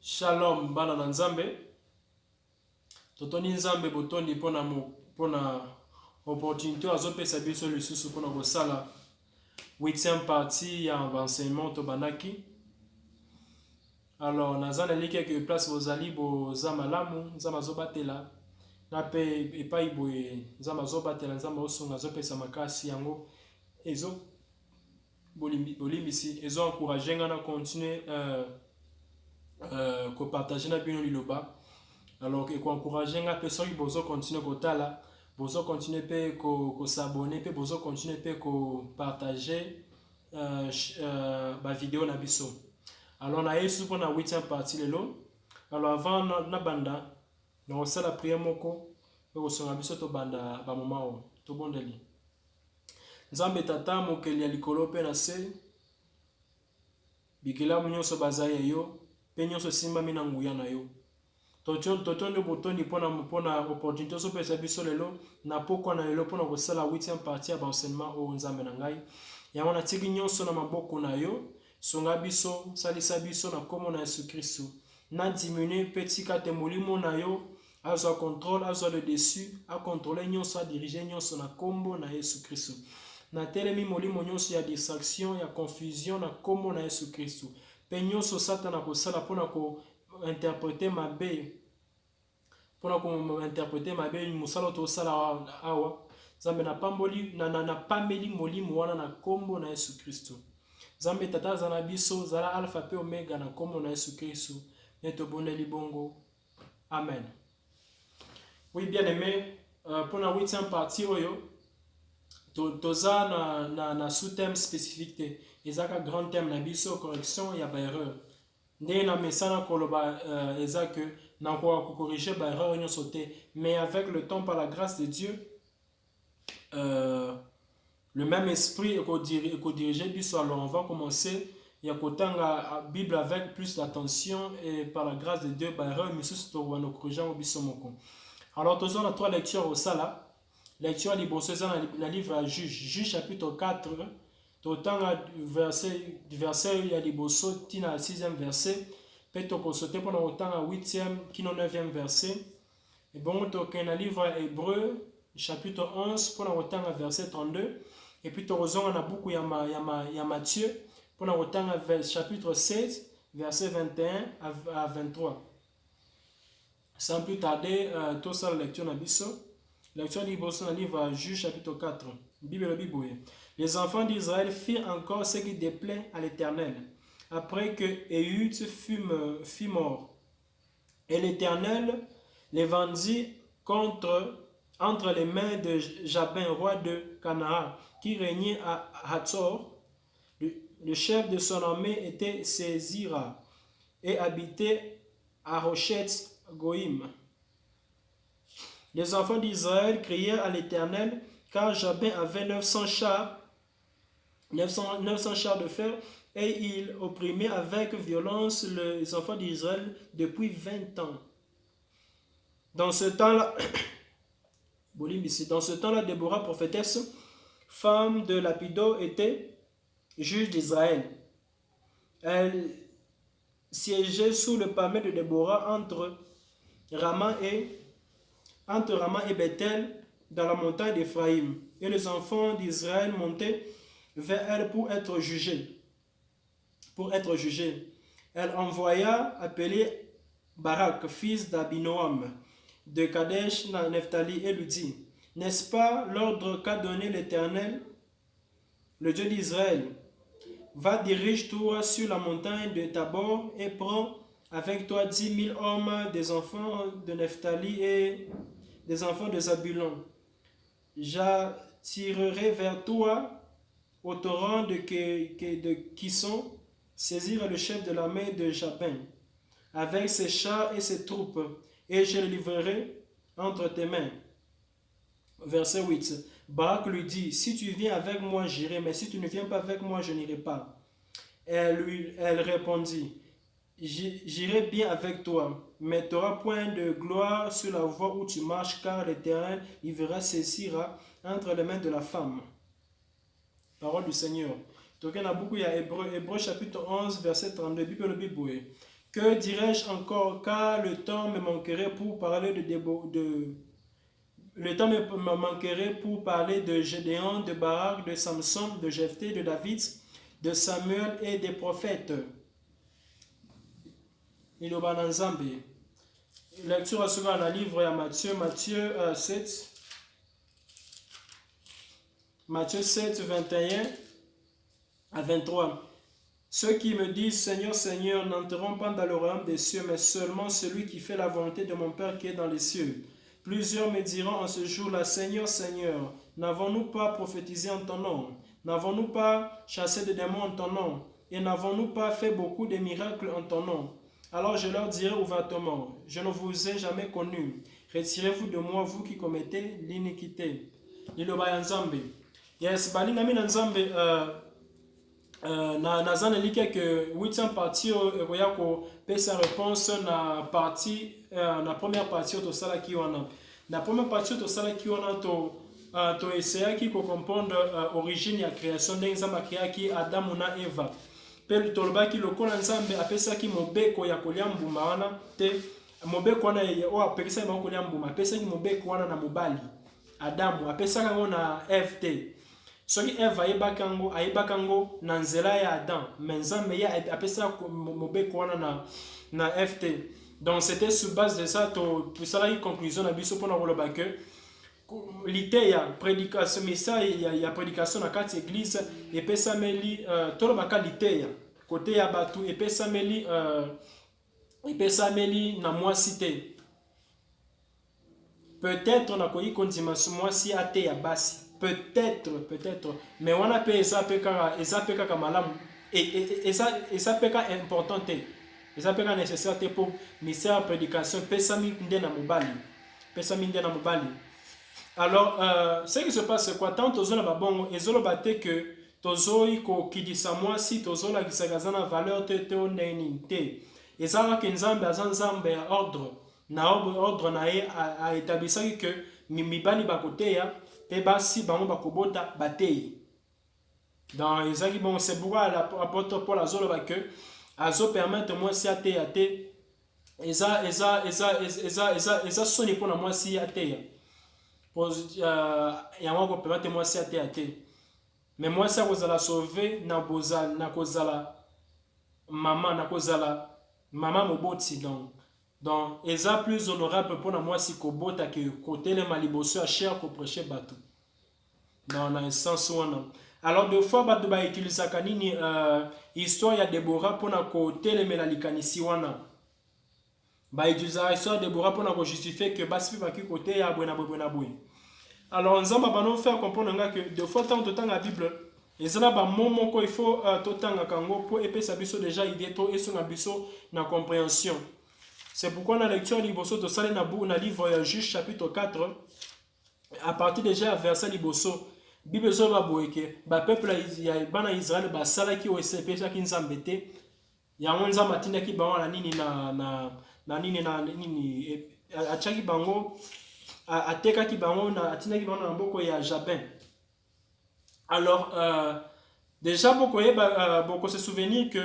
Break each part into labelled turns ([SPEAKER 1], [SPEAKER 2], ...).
[SPEAKER 1] Shalom bana na nzambe. Totoni nzambe botondi pona opportunité azopesa biso lisusu pona kosala 8e partie ya enseignement to banaki. Alors naza na liki ke place bozali boza malamu nzambe azobatela na pe epai boye nzambe azobatela nzambe osonga azopesa makasi yango ezo bolimbisi ezo encourager nga na continuer ko partager na bino liloba. Alors que encourager nga pe soki bozo continuer kotala bozo continuer pe ko s'abonner pe bozo continuer pe ko partager ba vidéo na biso. Alors na yesu pour na 8e partie lelo. Alors avant na banda na osala prière moko pe ko songa biso to banda ba moment to bondeli. Nzambe tata mokeli ya likolo pe na se bikelamu nyonso bazali yo pe nyonso simbami na nguya na yo. Totondi botondi pona opportunité so pesa biso lelo na pokwa na lelo pona kosala 8e partie ya enseignement o nzambe na ngai. Yango na tiki nyonso na maboko na yo, songa biso, salisa biso na komo na Yesu Kristo. Na diminuer petit kate molimo na yo, azwa contrôle, azwa le dessus, a contrôler nyonso, a diriger nyonso na kombo na Yesu Kristo. Na telemi molimo nyonso ya distraction, ya confusion na komo na Yesu Kristo. Pe nyonso satana kosala pona ko interpréter mabe pona ko interpréter mabe musala to sala awa Zambe na pamboli na pameli molimo wana na kombo na Yesu Kristo. Zambe tata zana biso zala alpha pe omega na kombo na Yesu Kristo. Neto boneli bongo. Amen. Oui, bien aimé, pour la 8e partie oyo toza na sous-thème spécifique ezaka grand thème na biso correction ya ba erreur. Ndé na mesana koloba ezaka na ko corriger ba erreur nyonso te, mais avec le temps par la grâce de Dieu le même esprit est dirigé biso. Alors on va commencer ya kotanga Bible avec plus d'attention et par la grâce de Dieu ba erreur misusu to wana corriger biso moko. Alors toza na 3 lectures au sala. Lecture liboso na livre à Juge chapitre 4 totanga du verset ya liboso tina 6e verset pe to kosote pona otanga 8e kino 9e verset. Et bon tokena livre Hébreu chapitre 11 pona otanga verset 32 et puis to kozonga na buku ya Matthieu pona otanga chapitre 16 verset 21 à 23. Sans plus tarder to sa lecture na biso. Lecture liboso na livre à Juge chapitre 4. Bible Bible. Les enfants d'Israël firent encore ce qui déplaît à l'Éternel, après que Ehud fut mort. Et l'Éternel les vendit entre les mains de Jabin, roi de Canaan, qui régnait à Hatzor. Le chef de son armée était Sésira et habitait à Rochet Goïm. Les enfants d'Israël crièrent à l'Éternel, car Jabin avait 900 chars de fer, et il opprimait avec violence les enfants d'Israël depuis 20 ans. Dans ce temps-là, Déborah, prophétesse, femme de Lapido, était juge d'Israël. Elle siégeait sous le palmier de Déborah entre Rama et Bethel dans la montagne d'Éphraïm. Et les enfants d'Israël montaient vers elle pour être jugés. Elle envoya appeler Barak, fils d'Abinoam, de Kadesh Nephtali, et lui dit: N'est-ce pas l'ordre qu'a donné l'Éternel, le Dieu d'Israël? Va, dirige-toi sur la montagne de Tabor et prends avec toi 10 000 hommes, des enfants de Nephtali et des enfants de Zabulon. J'attirerai vers toi au torrent de Kison, saisir le chef de l'armée de Jabin, avec ses chars et ses troupes, et je le livrerai entre tes mains. Verset 8. Barak lui dit: Si tu viens avec moi, j'irai, mais si tu ne viens pas avec moi, je n'irai pas. Elle répondit: J'irai bien avec toi, mais tu n'auras point de gloire sur la voie où tu marches, car l'Éternel y verra Sésira entre les mains de la femme. Parole du Seigneur. Hébreu chapitre 11, verset 32. Bible. Que dirais-je encore, car le temps me manquerait pour parler le temps me manquerait pour parler de Gédéon, de Barak, de Samson, de Jephthé, de David, de Samuel et des prophètes. Iloba na Nzambe. Lecture à ce dans le livre à Matthieu 7. Matthieu 7, 21 à 23. Ceux qui me disent Seigneur, Seigneur n'entreront pas dans le royaume des cieux, mais seulement celui qui fait la volonté de mon Père qui est dans les cieux. Plusieurs me diront en ce jour-là, Seigneur, Seigneur, n'avons-nous pas prophétisé en ton nom? N'avons-nous pas chassé des démons en ton nom? Et n'avons-nous pas fait beaucoup de miracles en ton nom? Alors je leur dirai ouvertement, je ne vous ai jamais connu. Retirez-vous de moi, vous qui commettez l'iniquité. Liloba ya Nzambe. Yes, balingami na Nzambe naza nelike que 8e partie ekoya kopesa réponse na partie na première partie tosalaki wana. Na première partie tosalaki wana to essayaki ko comprendre origine ya création ndenge Nzambe akreaki Adamu na Eva. Pe tolobaki lokola Nzambe apesaki mobeko ya kolia mbuma wana te mobeko wana o apesaki ba kolia mbuma apesaki mobeko wana na mobali Adamu apesaka ngo na Eve te. Soki Eve ayebaka ngo na nzela ya Adam, mais Nzambe ya apesaka mobeko wana na Eve te. Donc c'était sur base de ça pour ça la conclusion na biso pona koloba que l'idée ya prédication message ya prédication na kati église epesameli tolobaka l'idée ya côté ya batu epesameli na mwasi te. Peut-être na koyi kondima mwasi ate ya basi. Peut-être, mais on a payé ça kaka malamu et ça peka important te. Et ça peka nécessaire te pour ministère prédication pesami ndena mobali. Alors ce qui se passe c'est quoi tant tozo na babongo ezolo bate que tozo iko kidisa mwasi tozo la kisagazana valeur te oneni te. Et ça va que Nzambe azanzambe ya ordre na ye a établi que mibali bakote ya pe basi bango bakobota batei. Dans ezaki bon c'est pourquoi l'apôtre Paul azoloba que azo permettre moi si ate eza soni pona moi si ate ya moi ko permettre moi si ate mais moi ça kozala sauver na kozala mama moboti donc eza plus honorable pour moi si kobota que côté les maliboso à cher ko prêcher bateau dans un sens wana. Alors deux fois bateau ba utiliser kanini histoire ya Déborah pour na côté les melalikanisi wana ba utiliser histoire de Déborah pour na justifier que basi ba ki côté ya bwana. Alors Nzamba ba non faire comprendre que deux fois tant de temps la Bible ezala ba moment ko il faut totanga kango pour epesa biso déjà idée to et son biso na compréhension. C'est pourquoi dans la lecture liboso de Salé Nabou, dans le livre Juge chapitre 4, à partir déjà verset liboso, Bible zoba boeke, ba peuple ya bana Israël ba sala ki OSP cha ki Nzambe te, ya ngonza matinda ki bango na nini achaki bango ateka ki bango na atinda ki bango na mboko ya Jabin. Alors déjà beaucoup se souvenir que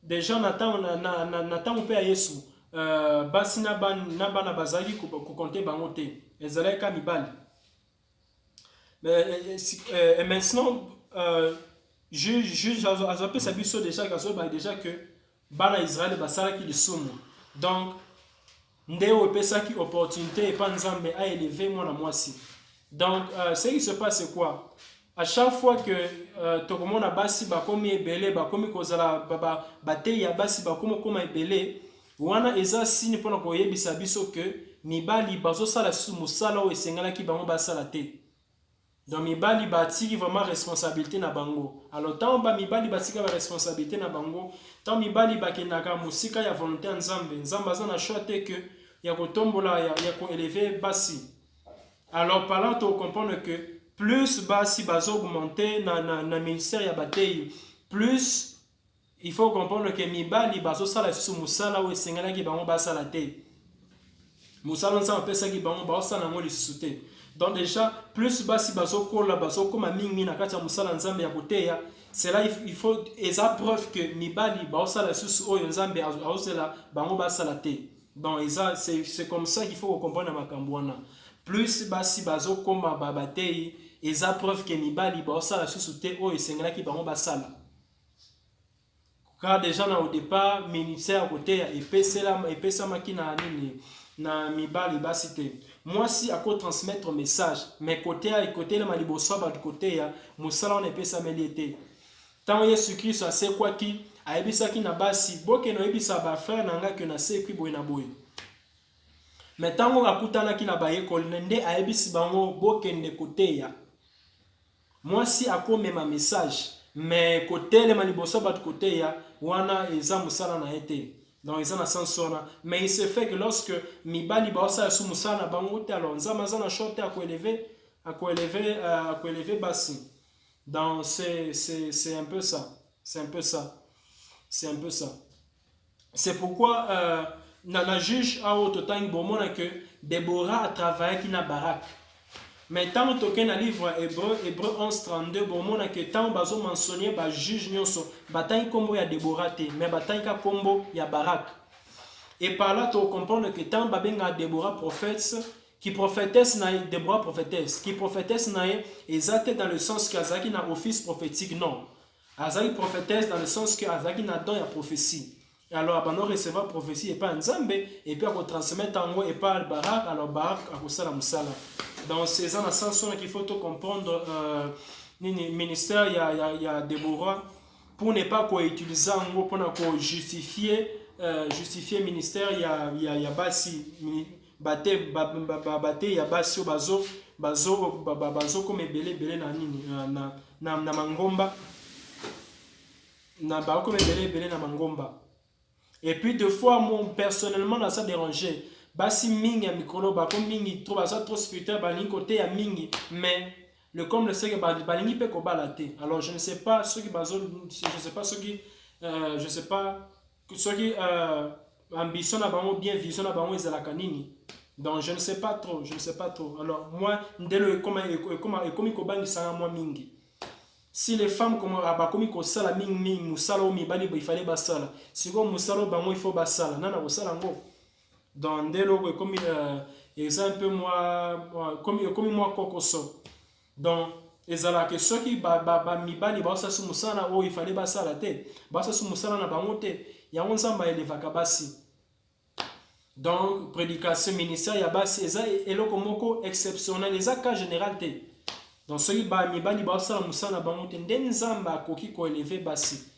[SPEAKER 1] déjà Nathan pe ya Yesu basi na bana bazali ko compter bango te ezalaka ka mibali mais maintenant juge azope sabiso déjà que bana Israël basala ki lisumu donc ndeo pesaki opportunité et pas Nzambe a élevé moi na mwasi. Donc ce qui se passe c'est quoi? À chaque fois que tokomona basi bakomi ebele bakomi kozala batei ya basi bakomi koma ebele wana eza signe pona koyebisa biso que mibali bazosala musala o esengalaki bango basala te. Donc mibali batiki vraiment responsabilité na bango. Alors tant mibali batika ba responsabilité na bango, tant mibali bakendaka musika ya volonté Nzambe aza na choix te que ya kotombola ya ko élever basi. Alors par là tu comprends que plus basi bazo augmenter na ministère ya batei, plus il faut comprendre que mibali bazo sala su musala o esengala ki bango basala te. Musala nsa pesa ki bango ba osala ngo lisusu te. Donc déjà plus basi bazo kola bazo koma mingi na kati ya musala Nzambe ya koteya, c'est là il faut eza preuve que mibali baosala susu oyo nzambe aosala bango basala te. Donc c'est comme ça qu'il faut comprendre makambo wana. Plus basi bazokoma babatei eza preuve que mibali baosala susu te oyo esengelaki bango basala. Car déjà au départ ministère côté epesamaki na nini na mibali basi te. Moi si à quoi transmettre message mais côté le maliboso ba côté ya musala on epesameli te. Tant Yesu Christ a c'est quoi qui a ebisaki na basi boke no ebisa ba frère nanga que na se boy na boy. Mais tant on akutana ki na ba ekol nde a ebisi bango boke nde côté ya. Moi si à quoi même message mais côté le maliboso ba côté ya wana eza musala na été. Donc ils ont un sens mais il se fait que lorsque mibali ba osa su musala na bango te alors nzama za na shorte à ko élever basi. Donc c'est un peu ça. C'est un peu ça. C'est un peu ça. C'est pourquoi na juge a au total bomona que Déborah a travaillé qui na barak. Mais tant que tu as un livre Hébreu 11:32, bomona que tant bazo mentionner ba juge nyonso bataille kombo ya Déborah te mais bataille ka kombo ya barak. Et par là tu comprends que tant babenga Déborah prophète qui prophétesse na Déborah prophétesse qui prophétesse na exact dans le sens que azaki na office prophétique non. Azaki prophétesse dans le sens que azaki na don ya prophétie. Alors abano recevoir prophétie et pas nzambe et puis à transmettre en et pas barak alors barak à kosala musala. Dans ces ans sens qu'il faut tout comprendre ministère il y a Déborah pour ne pas quoi utiliser en gros pour ne justifier ministère il y a basi bate ya basi bazo comme belé na nini na mangomba na ba comme belé na mangomba. Et puis deux fois moi personnellement ça dérangé basi mingi ya mikolo ba comme mingi trop ça trop spirituel ba lingi côté ya mingi mais le comme le sait que ba lingi pe ko balate. Alors je ne sais pas ceux qui bazo je sais pas ceux qui ambition na bango bien vision na bango ezalaka nini. Donc je ne sais pas trop. Alors moi ndelo comme ko bangisa moi mingi. Si les femmes comme abakomi ko sala mingi musala o mibali il fallait basala. Si go musala bango il faut basala. Nana ko sala ngo. Dans ndelo comme exemple moi comme moi kokoso. Donc ezalaka ceux qui mibali ba sa musala o il fallait basala te. Ba sa musala na bango te. Ya onzamba elevaka basi. Donc prédication ministère ya basi eza eloko moko exceptionnel eza cas général te. Donc ceux qui mibali ba sala musala bango te ndeni nzamba koki ko élever basi.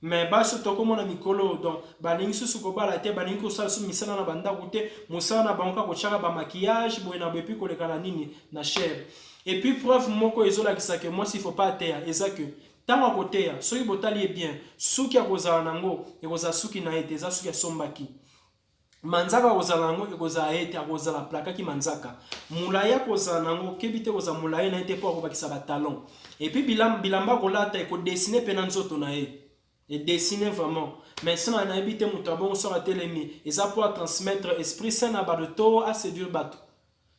[SPEAKER 1] Mais basi to komona mikolo donc balingi susu ko bala te balingi ko sala su misala na banda kote musala na bango ko chaka ba maquillage boye na bepi ko lekana nini na chair. Et puis preuve moko ezola kisake moi s'il faut pas terre eza que tant à côté soki botali est bien suki akozala nango ekozala suki na ete eza suki sombaki. Manzaka kozala nango ekozala ete akozala plakaki manzaka mulaya kozala nango kebite kozala mulaya na ete po akobakisa ba talon et puis bilamba kolata eko dessiner pena nzoto na ye et dessiner vraiment mais sinon na ebite muto bon sera telemi eza pour transmettre esprit saint na bato à séduire bato.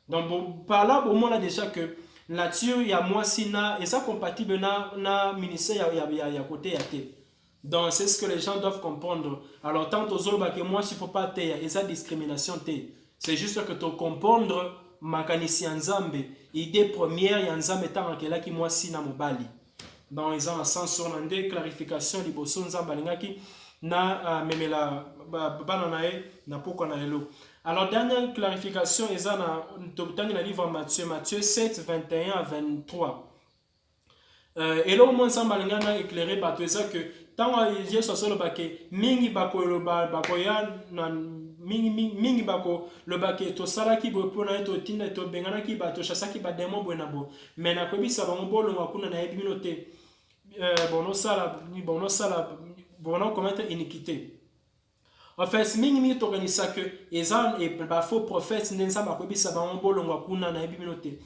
[SPEAKER 1] Donc bon, par là bon on a déjà que nature ya moi sina eza compatible na ministère ya côté ya te. Donc c'est ce que les gens doivent comprendre. Alors tant aux autres que moi s'il faut pas te y a discrimination te. C'est juste que tu comprendre makanisi nzambe idée première ya nzambe tant que là qui moi si na mobali. Donc ils ont un sens sur une clarification liboso nzamba lingaki na memela bana nae na poko na elo. Alors dernière clarification ils ont dans le livre Matthieu 7 21 à 23. Et là au moins nzamba lingana éclairer bato ça que tant Dieu soit sur le baquet mingi bako le bakoya na mingi bako le baquet to sala ki bo pona to tinda to bengana ki bato chasa ki ba demo bona bo mais na kobisa bango bolo ngakuna na ebiminote bono sala bono commettre iniquité. En fait mingi to organisa que ezan et ba faux prophète ndensa ba kobisa bango bolo ngakuna na ebiminote.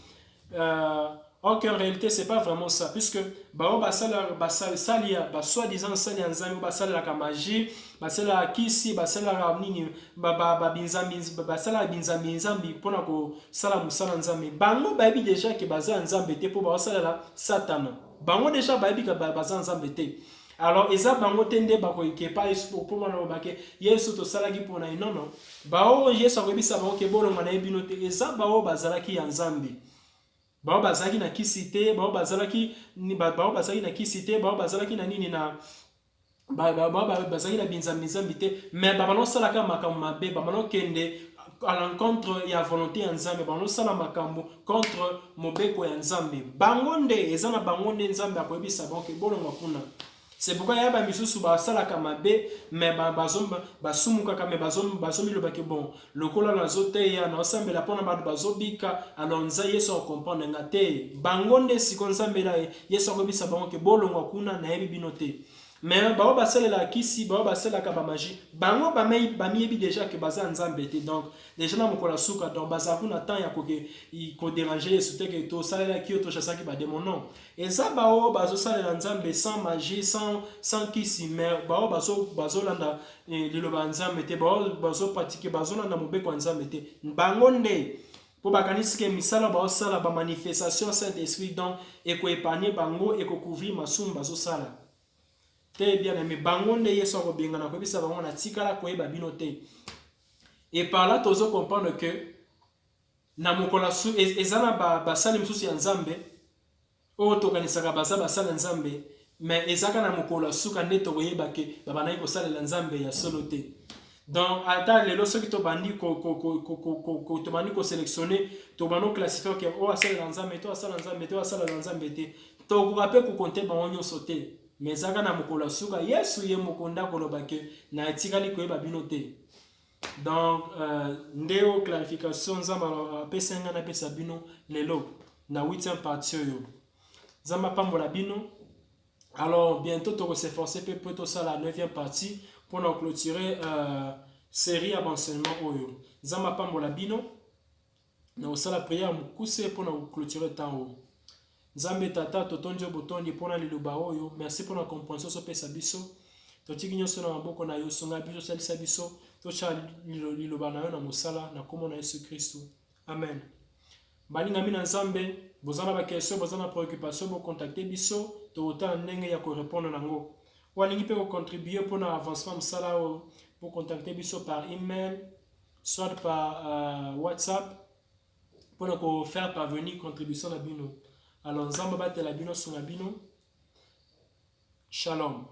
[SPEAKER 1] Or qu'en réalité c'est pas vraiment ça puisque bao basala salia soi-disant salia nzambe basala la magie basala kisi basala nini basala binzambi nzambi pona ko sala musala nzambe bango babi déjà que baza nzambe te po basala la satana bango déjà bayebika baza nzambe te. Alors eza bango te nde bakoyike pa yesu po mwana obake yesu tosalaki mpona ye nono bao yesu akoyebisa bango ke bolonga na ye bino te eza bao bazalaki ya nzambe bao bazalaki na kisi te bao bazalaki na kisi te bao bazalaki na nini na bazalaki na binzambi te mais babanosalaka makambo mabe babanokende à l'encontre ya volonté ya nzambe banosala makambo contre mobeko ya nzambe bango nde eza na bango nde nzambe akoyebisa bango ke bolonga kuna. C'est pourquoi il y a des gens qui sont mabe mais basumukaka mais bazomiloba ke bon lokola nazote ya na ensemble la pona bazobika alonza yesu comprendre ngate bango nde siko nzambe la yesu akobisa bango ke bolonga kuna na yebi bino te. Mais bao basalela kisi bao basalaka ba magie bango bamiyebi déjà que baza nzambe te donc déjà na mokola suka donc baza kuna temps ya ko déranger yesu te ke to salela ki to chasaki ba démon non eza bao bazo salela nzambe sans magie sans kisi mais bao bazo landa liloba nzambe te bazo pratiquer bazo landa mobeko nzambe te bango nde po bakanisi ke misala baosala ba manifestation Saint-Esprit donc eko épargner bango eko couvrir masumu bazo sala. Te bien aimé bango nde yesu akobengana koyebisa bango na tikala koyeba bino te. Et par là tozo comprendre que na mokola su ezana basali misusu ya nzambe oyo tokanisaka baza basala nzambe mais ezaka na mokola suka nde tokoyeba ke babandaki kosalela nzambe ya solo te. Donc ata lelo soki tobandi tobandi koselectionne tobandi oclassifie ke oyo asalela nzambe te oyo asala nzambe te oyo asalela nzambe te tokoka mpe kokonte bango nyonso te. Mais zaka na mokola suka yesu ye mokonda koloba ke na etikali koyeba bino te. Donc ndeo clarification nzamba apesa nga na pesa bino lelo na 8e partie oyo nzamba pambola bino. Alors bientôt toko s'efforcer pe to ça la 9e partie pour nous clôturer série d'enseignement oyo nzamba pambola bino na osala prière mukuse pour nous clôturer temps oyo. Nzambe tata totondio botondi pona liloba oyo merci pour la compréhension so pesa biso totiki nyonso na maboko na yo songa biso salisa biso tocha liloba na yo na mosala na kombo na Yesu Kristo amen. Balingami na Nzambe bozana ba question bozana préoccupation bo contacter biso tota ndenge ya ko répondre nango walingi pe ko contribuer pour na avancement mosala o pour contacter biso par email soit par WhatsApp pour nous faire parvenir contribution na bino. Alors, Nzamba batela bino sunga bino. Shalom.